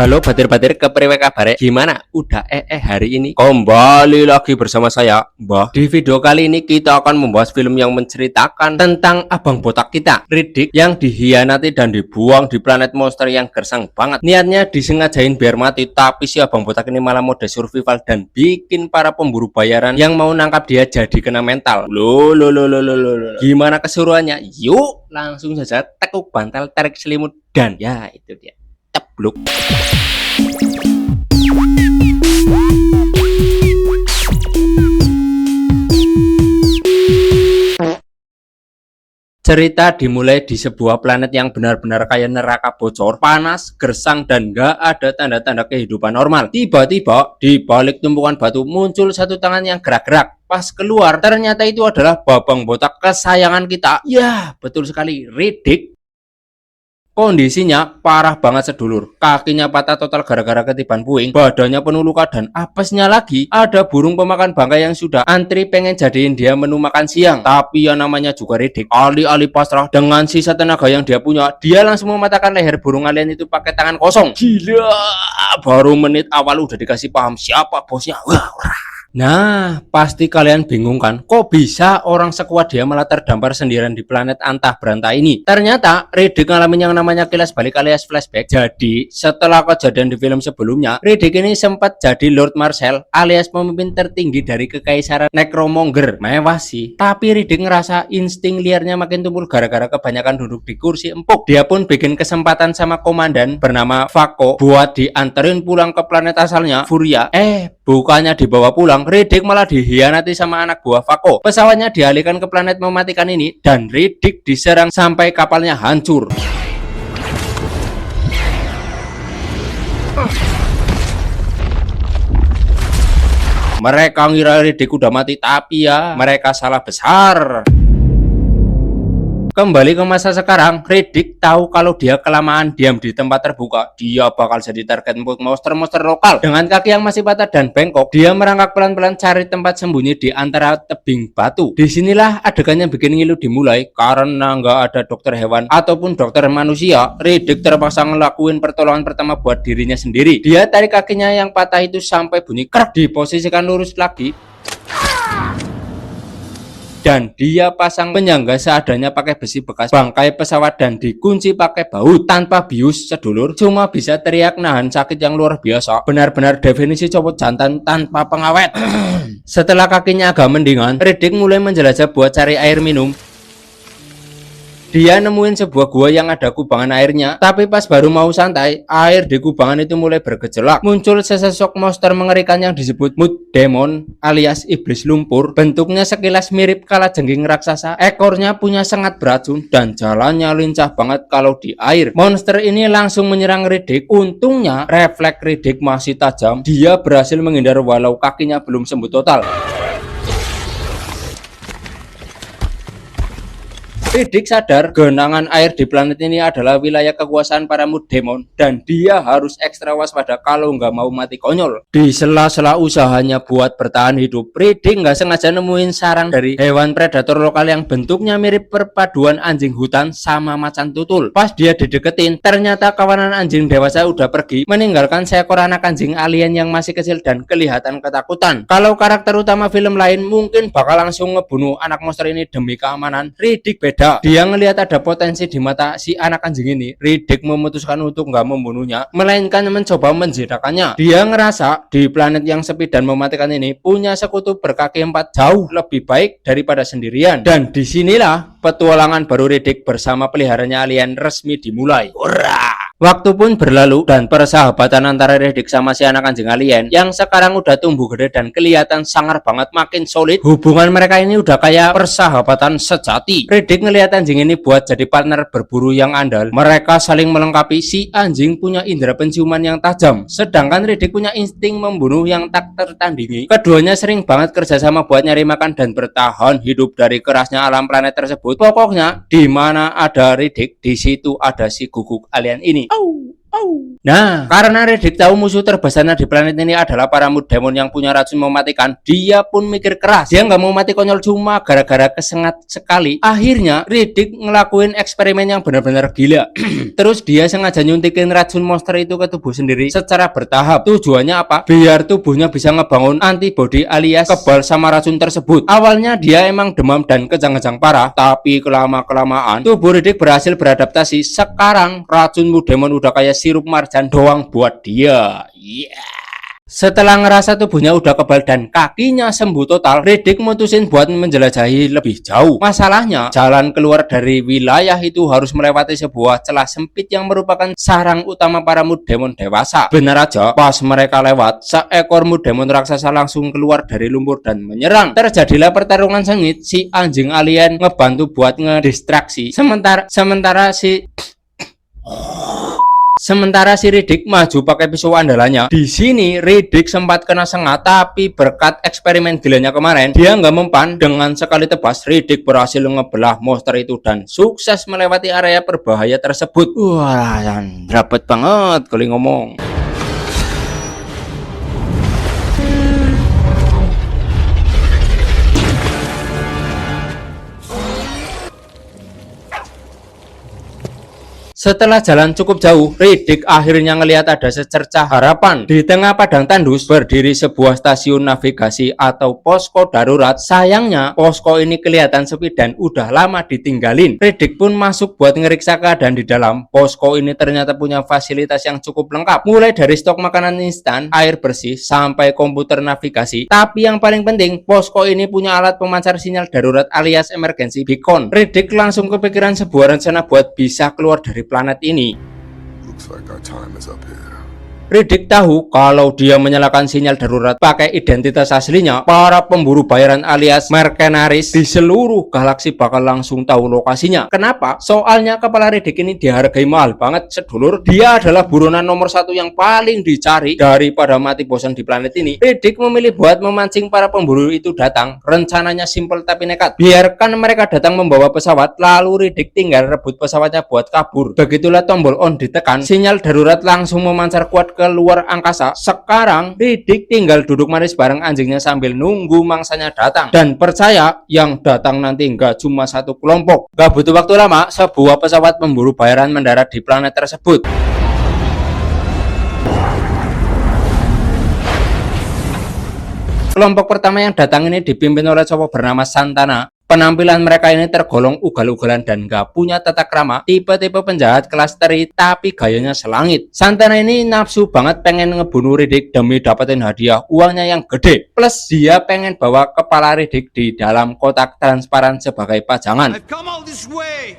Halo batir-batir, kepriwe kabare? Gimana? Udah hari ini? Kembali lagi bersama saya, Mbah. Di video kali ini kita akan membahas film yang menceritakan tentang abang botak kita, Riddick, yang dihianati dan dibuang di planet monster yang gersang banget. Niatnya disengajain biar mati, tapi si abang botak ini malah mode survival dan bikin para pemburu bayaran yang mau nangkap dia jadi kena mental. Loh. Gimana keseruannya? Yuk, langsung saja tekuk bantal, tarik selimut, dan ya itu dia. Tebluk. Cerita dimulai di sebuah planet yang benar-benar kayak neraka bocor, panas, gersang, dan gak ada tanda-tanda kehidupan normal. Tiba-tiba, di balik tumpukan batu muncul satu tangan yang gerak-gerak. Pas keluar, ternyata itu adalah babang botak kesayangan kita. Ya, betul sekali, Riddick. Kondisinya parah banget sedulur, kakinya patah total gara-gara ketiban puing, badannya penuh luka, dan apesnya lagi ada burung pemakan bangkai yang sudah antri pengen jadiin dia menu makan siang. Tapi yang namanya juga Riddick, alih-alih pasrah dengan sisa tenaga yang dia punya, dia langsung mematahkan leher burung alien itu pakai tangan kosong. Gila, baru menit awal udah dikasih paham siapa bosnya. Wah. Nah, pasti kalian bingung kan, kok bisa orang sekuat dia malah terdampar sendirian di planet antah berantah ini? Ternyata Riddick ngalamin yang namanya kilas balik alias flashback. Jadi, setelah kejadian di film sebelumnya, Riddick ini sempat jadi Lord Marshal alias pemimpin tertinggi dari kekaisaran Necromonger. Mewah sih, tapi Riddick ngerasa insting liarnya makin tumpul gara-gara kebanyakan duduk di kursi empuk. Dia pun bikin kesempatan sama komandan bernama Vakko buat dianterin pulang ke planet asalnya, Furia. Bukannya dibawa pulang, Riddick malah dihianati sama anak buah Vakko. Pesawatnya dialihkan ke planet mematikan ini dan Riddick diserang sampai kapalnya hancur. Mereka ngira Riddick udah mati, tapi ya mereka salah besar. Kembali ke masa sekarang, Riddick tahu kalau dia kelamaan diam di tempat terbuka, dia bakal jadi target monster-monster lokal. Dengan kaki yang masih patah dan bengkok, dia merangkak pelan-pelan cari tempat sembunyi di antara tebing batu. Disinilah adegannya bikin ngilu dimulai, karena nggak ada dokter hewan ataupun dokter manusia. Riddick terpaksa ngelakuin pertolongan pertama buat dirinya sendiri. Dia tarik kakinya yang patah itu sampai bunyi krek, diposisikan lurus lagi. Dan dia pasang penyangga seadanya pakai besi bekas bangkai pesawat dan dikunci pakai baut. Tanpa bius sedulur, cuma bisa teriak nahan sakit yang luar biasa. Benar-benar definisi cowok jantan tanpa pengawet. Setelah kakinya agak mendingan, Riddick mulai menjelajah buat cari air minum. Dia nemuin sebuah gua yang ada kubangan airnya, tapi pas baru mau santai, air di kubangan itu mulai bergejolak. Muncul sesosok monster mengerikan yang disebut Mud Demon alias iblis lumpur. Bentuknya sekilas mirip kalajengking raksasa, ekornya punya sengat beracun dan jalannya lincah banget kalau di air. Monster ini langsung menyerang Riddick. Untungnya refleks Riddick masih tajam. Dia berhasil menghindar walau kakinya belum sembuh total. Riddick sadar genangan air di planet ini adalah wilayah kekuasaan para Mud Demon dan dia harus ekstra waspada kalau nggak mau mati konyol. Di sela-sela usahanya buat bertahan hidup, Riddick nggak sengaja nemuin sarang dari hewan predator lokal yang bentuknya mirip perpaduan anjing hutan sama macan tutul. Pas dia dideketin, ternyata kawanan anjing dewasa udah pergi, meninggalkan seekor anak anjing alien yang masih kecil dan kelihatan ketakutan. Kalau karakter utama film lain mungkin bakal langsung ngebunuh anak monster ini demi keamanan, Riddick beda. Dia ngelihat ada potensi di mata si anak anjing ini. Riddick memutuskan untuk nggak membunuhnya, melainkan mencoba menjidakannya. Dia ngerasa di planet yang sepi dan mematikan ini punya sekutu berkaki empat jauh lebih baik daripada sendirian. Dan disinilah petualangan baru Riddick bersama peliharanya alien resmi dimulai. Hurrah! Waktu pun berlalu dan persahabatan antara Riddick sama si anak anjing alien yang sekarang udah tumbuh gede dan kelihatan sangar banget makin solid. Hubungan mereka ini udah kayak persahabatan sejati. Riddick ngelihat anjing ini buat jadi partner berburu yang andal. Mereka saling melengkapi. Si anjing punya indera penciuman yang tajam, sedangkan Riddick punya insting membunuh yang tak tertandingi. Keduanya sering banget kerjasama buat nyari makan dan bertahan hidup dari kerasnya alam planet tersebut. Pokoknya di mana ada Riddick, di situ ada si guguk alien ini. Nah, karena Riddick tahu musuh terbesarnya di planet ini adalah para Demon yang punya racun mematikan, dia pun mikir keras. Dia nggak mau mati konyol cuma gara-gara kesengat sekali. Akhirnya Riddick ngelakuin eksperimen yang benar-benar gila. Terus dia sengaja nyuntikin racun monster itu ke tubuh sendiri secara bertahap. Tujuannya apa? Biar tubuhnya bisa ngebangun antibodi alias kebal sama racun tersebut. Awalnya dia emang demam dan kejang-kejang parah, tapi kelama-kelamaan tubuh Riddick berhasil beradaptasi. Sekarang racun Demon udah kayak sirup marjan doang buat dia. Setelah ngerasa tubuhnya udah kebal dan kakinya sembuh total, Riddick mutusin buat menjelajahi lebih jauh. Masalahnya, jalan keluar dari wilayah itu harus melewati sebuah celah sempit yang merupakan sarang utama para Demon dewasa. Benar aja, pas mereka lewat, seekor Demon raksasa langsung keluar dari lumpur dan menyerang. Terjadilah pertarungan sengit, si anjing alien ngebantu buat ngedistraksi. Sementara si Riddick maju pakai pisau andalannya. Di sini Riddick sempat kena sengat, tapi berkat eksperimen gilanya kemarin, dia nggak mempan. Dengan sekali tebas, Riddick berhasil ngebelah monster itu dan sukses melewati area berbahaya tersebut. Wah, rapet banget kali ngomong. Setelah jalan cukup jauh, Riddick akhirnya ngelihat ada secercah harapan. Di tengah padang tandus berdiri sebuah stasiun navigasi atau posko darurat. Sayangnya, posko ini kelihatan sepi dan udah lama ditinggalin. Riddick pun masuk buat ngeriksa keadaan di dalam. Posko ini ternyata punya fasilitas yang cukup lengkap. Mulai dari stok makanan instan, air bersih, sampai komputer navigasi. Tapi yang paling penting, posko ini punya alat pemancar sinyal darurat alias emergency beacon. Riddick langsung kepikiran sebuah rencana buat bisa keluar dari planet ini. Looks like our time is up here. Riddick tahu kalau dia menyalakan sinyal darurat pakai identitas aslinya, para pemburu bayaran alias mercenaries di seluruh galaksi bakal langsung tahu lokasinya. Kenapa? Soalnya kepala Riddick ini dihargai mahal banget sedulur. Dia adalah buronan nomor 1 yang paling dicari. Daripada mati bosan di planet ini, Riddick memilih buat memancing para pemburu itu datang. Rencananya simpel tapi nekat. Biarkan mereka datang membawa pesawat, lalu Riddick tinggal rebut pesawatnya buat kabur. Begitulah tombol on ditekan, sinyal darurat langsung memancar kuat ke luar angkasa. Sekarang Riddick tinggal duduk manis bareng anjingnya sambil nunggu mangsanya datang. Dan percaya, yang datang nanti nggak cuma satu kelompok. Gak butuh waktu lama, sebuah pesawat pemburu bayaran mendarat di planet tersebut. Kelompok pertama yang datang ini dipimpin oleh cowok bernama Santana. Penampilan mereka ini tergolong ugal-ugalan dan gak punya tata krama, tipe-tipe penjahat kelas teri tapi gayanya selangit. Santana ini nafsu banget pengen ngebunuh Riddick demi dapetin hadiah uangnya yang gede. Plus dia pengen bawa kepala Riddick di dalam kotak transparan sebagai pajangan. I've come all this way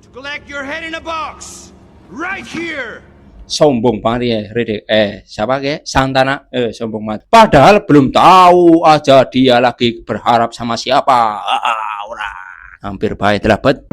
to collect your head in a box right here. Sombong banget ya Riddick. Siapa ke? Santana. Sombong banget. Padahal belum tahu aja dia lagi berharap sama siapa. Hampir baik dapat.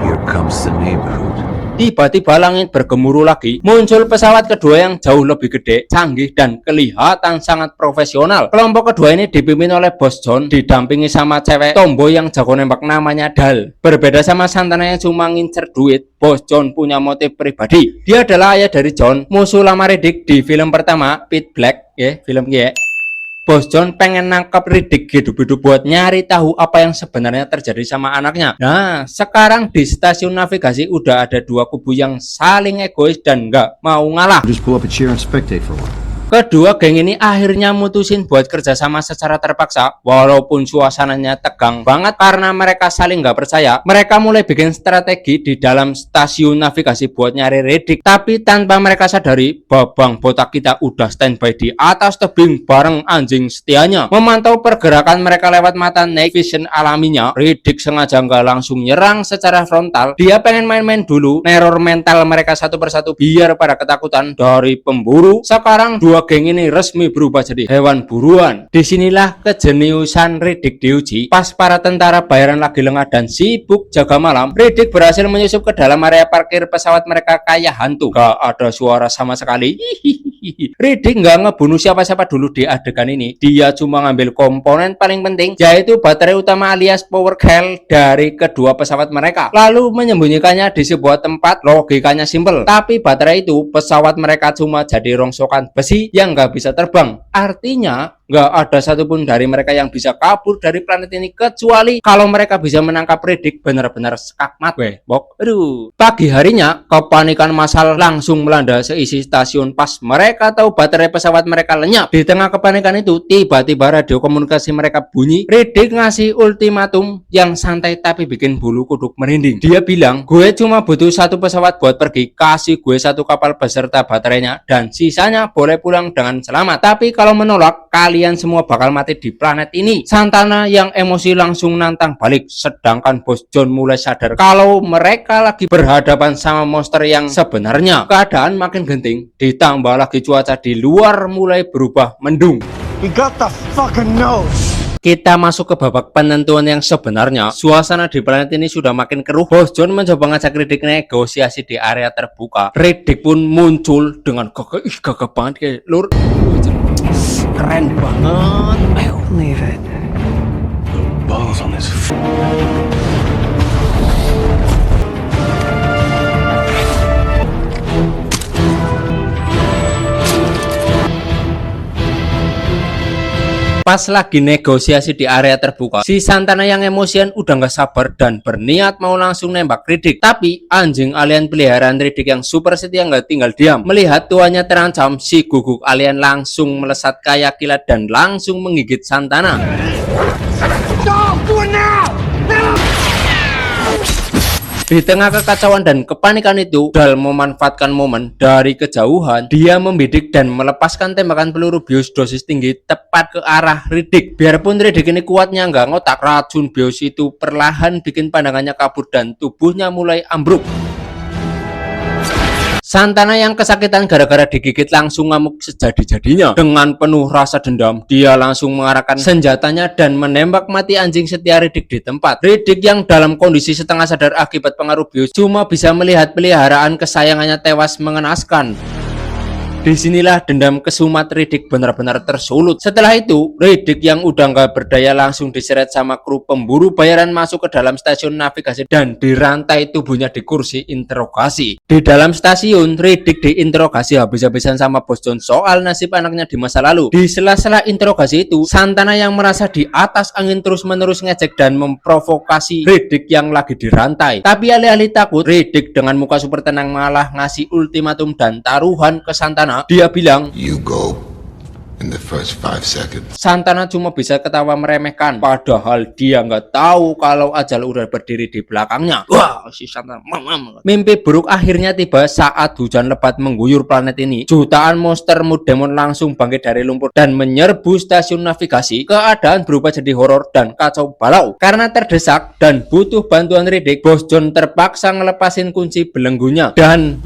Here comes the neighborhood. Tiba-tiba langit bergemuruh lagi. Muncul pesawat kedua yang jauh lebih gede, canggih, dan kelihatan sangat profesional. Kelompok kedua ini dipimpin oleh Bos John, didampingi sama cewek tomboy yang jago nembak namanya Dal. Berbeda sama Santana yang cuma ngincer duit, Bos John punya motif pribadi. Dia adalah ayah dari John, musuh lama Riddick di film pertama, Pitch Black, film ya. Bos John pengen nangkap Riddick hidup-hidup buat nyari tahu apa yang sebenarnya terjadi sama anaknya. Nah, sekarang di stasiun navigasi udah ada dua kubu yang saling egois dan nggak mau ngalah. Just pull up a chair and spectate for a while. Kedua geng ini akhirnya mutusin buat kerjasama secara terpaksa. Walaupun suasananya tegang banget karena mereka saling nggak percaya, mereka mulai bikin strategi di dalam stasiun navigasi buat nyari Riddick. Tapi tanpa mereka sadari, babang botak kita udah standby di atas tebing bareng anjing setianya. Memantau pergerakan mereka lewat mata night vision alaminya, Riddick sengaja nggak langsung nyerang secara frontal. Dia pengen main-main dulu, neror mental mereka satu persatu biar pada ketakutan dari pemburu. Sekarang dua geng ini resmi berubah jadi hewan buruan. Disinilah kejeniusan Riddick diuji. Pas para tentara bayaran lagi lengah dan sibuk jaga malam, Riddick berhasil menyusup ke dalam area parkir pesawat mereka kayak hantu. Gak ada suara sama sekali. Riddick nggak ngebunuh siapa-siapa dulu di adegan ini. Dia cuma ngambil komponen paling penting, yaitu baterai utama alias power cell dari kedua pesawat mereka, lalu menyembunyikannya di sebuah tempat. Logikanya simpel, tapi baterai itu pesawat mereka cuma jadi rongsokan besi yang nggak bisa terbang. Artinya nggak ada satupun dari mereka yang bisa kabur dari planet ini, kecuali kalau mereka bisa menangkap Riddick. Benar-benar skakmat weh bok. Aduh. Pagi harinya kepanikan massal langsung melanda seisi stasiun pas mereka tahu baterai pesawat mereka lenyap. Di tengah kepanikan itu tiba-tiba radio komunikasi mereka bunyi. Riddick ngasih ultimatum yang santai tapi bikin bulu kuduk merinding. Dia bilang, gue cuma butuh satu pesawat buat pergi, kasih gue satu kapal beserta baterainya dan sisanya boleh pulang dengan selamat. Tapi kalau menolak, kalian semua bakal mati di planet ini. Santana yang emosi langsung nantang balik, sedangkan Bos John mulai sadar kalau mereka lagi berhadapan sama monster yang sebenarnya. Keadaan makin genting, ditambah lagi cuaca di luar mulai berubah mendung. We got the fucking nose. Kita masuk ke babak penentuan yang sebenarnya. Suasana di planet ini sudah makin keruh. Bos John mencoba ngajak Riddick negosiasi di area terbuka. Riddick pun muncul dengan gagah, gagah banget kayak lur. Keren banget. Ayo, Leave it. Balls on this. pas lagi negosiasi di area terbuka, si Santana yang emosian udah nggak sabar dan berniat mau langsung nembak Riddick. Tapi anjing alien peliharaan Riddick yang super setia nggak tinggal diam. Melihat tuannya terancam, si guguk alien langsung melesat kayak kilat dan langsung menggigit Santana. Di tengah kekacauan dan kepanikan itu, Dal memanfaatkan momen dari kejauhan. Dia membidik dan melepaskan tembakan peluru bios dosis tinggi tepat ke arah Riddick. Biarpun Riddick ini kuatnya nggak ngotak, racun bios itu perlahan bikin pandangannya kabur dan tubuhnya mulai ambruk. Santana yang kesakitan gara-gara digigit langsung ngamuk sejadi-jadinya. Dengan penuh rasa dendam, dia langsung mengarahkan senjatanya dan menembak mati anjing setia Riddick di tempat. Riddick yang dalam kondisi setengah sadar akibat pengaruh bios cuma bisa melihat peliharaan kesayangannya tewas mengenaskan. Disinilah dendam kesumat Riddick benar-benar tersulut. Setelah itu, Riddick yang udah nggak berdaya langsung diseret sama kru pemburu bayaran masuk ke dalam stasiun navigasi dan dirantai tubuhnya di kursi interogasi. Di dalam stasiun, Riddick diinterogasi habis-habisan sama Bos John soal nasib anaknya di masa lalu. Di sela-sela interogasi itu, Santana yang merasa di atas angin terus-menerus ngejek dan memprovokasi Riddick yang lagi dirantai. Tapi alih-alih takut, Riddick dengan muka super tenang malah ngasih ultimatum dan taruhan ke Santana. Dia bilang, You go in the first 5 seconds. Santana cuma bisa ketawa meremehkan, padahal dia nggak tahu kalau ajal udah berdiri di belakangnya. Wah, si Santana. Mimpi buruk akhirnya tiba saat hujan lebat mengguyur planet ini. Jutaan monster Mudemon langsung bangkit dari lumpur dan menyerbu stasiun navigasi. Keadaan berubah jadi horor dan kacau balau. Karena terdesak dan butuh bantuan Riddick, Bos John terpaksa ngelepasin kunci belenggunya dan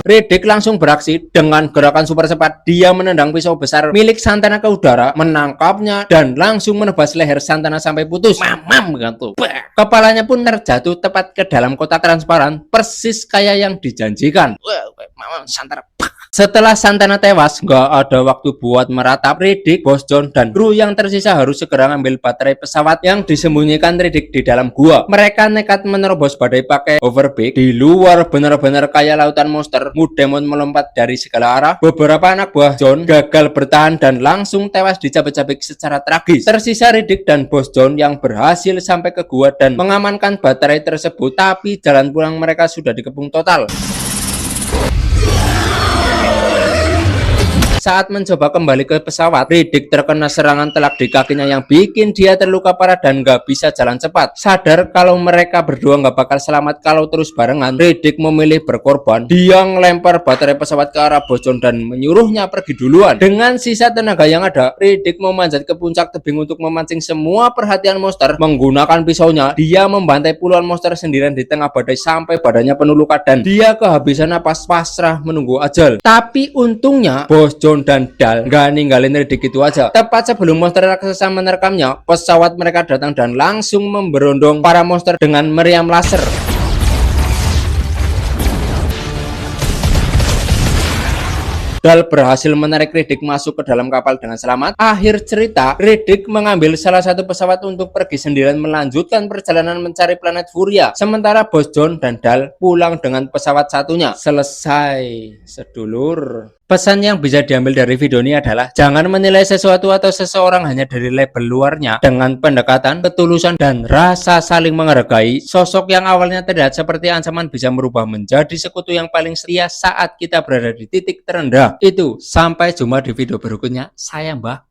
Riddick langsung beraksi dengan gerakan super cepat. Dia menendang pisau besar milik Santana ke udara, menangkapnya dan langsung menebas leher Santana sampai putus. Mamam gitu. Kepalanya pun terjatuh tepat ke dalam kotak transparan, persis kayak yang dijanjikan. Mamam Santana. Setelah Santana tewas, nggak ada waktu buat meratap. Riddick, Bos John, dan kru yang tersisa harus segera ngambil baterai pesawat yang disembunyikan Riddick di dalam gua. Mereka nekat menerobos badai pakai hoverboard. Di luar benar-benar kayak lautan monster. Mudemon melompat dari segala arah. Beberapa anak buah John gagal bertahan dan langsung tewas dicabik-cabik secara tragis. Tersisa Riddick dan Bos John yang berhasil sampai ke gua dan mengamankan baterai tersebut. Tapi jalan pulang mereka sudah dikepung total. Saat mencoba kembali ke pesawat, Riddick terkena serangan telak di kakinya yang bikin dia terluka parah dan gak bisa jalan cepat. Sadar kalau mereka berdua gak bakal selamat kalau terus barengan, Riddick memilih berkorban. Dia ngelempar baterai pesawat ke arah Bos John dan menyuruhnya pergi duluan. Dengan sisa tenaga yang ada, Riddick memanjat ke puncak tebing untuk memancing semua perhatian monster. Menggunakan pisaunya, dia membantai puluhan monster sendirian di tengah badai sampai badannya penuh luka dan dia kehabisan napas pasrah menunggu ajal. Tapi untungnya, Bos John dan Dal nggak ninggalin Riddick itu aja. Tepat sebelum monster raksasa menerkamnya, pesawat mereka datang dan langsung memberondong para monster dengan meriam laser. Dal berhasil menarik Riddick masuk ke dalam kapal dengan selamat. Akhir cerita, Riddick mengambil salah satu pesawat untuk pergi sendirian melanjutkan perjalanan mencari planet Furia. Sementara Bos John dan Dal pulang dengan pesawat satunya. Selesai, sedulur. Pesan yang bisa diambil dari video ini adalah jangan menilai sesuatu atau seseorang hanya dari label luarnya. Dengan pendekatan, ketulusan, dan rasa saling menghargai, sosok yang awalnya terlihat seperti ancaman bisa berubah menjadi sekutu yang paling setia saat kita berada di titik terendah. Itu, sampai jumpa di video berikutnya. Saya Mbah.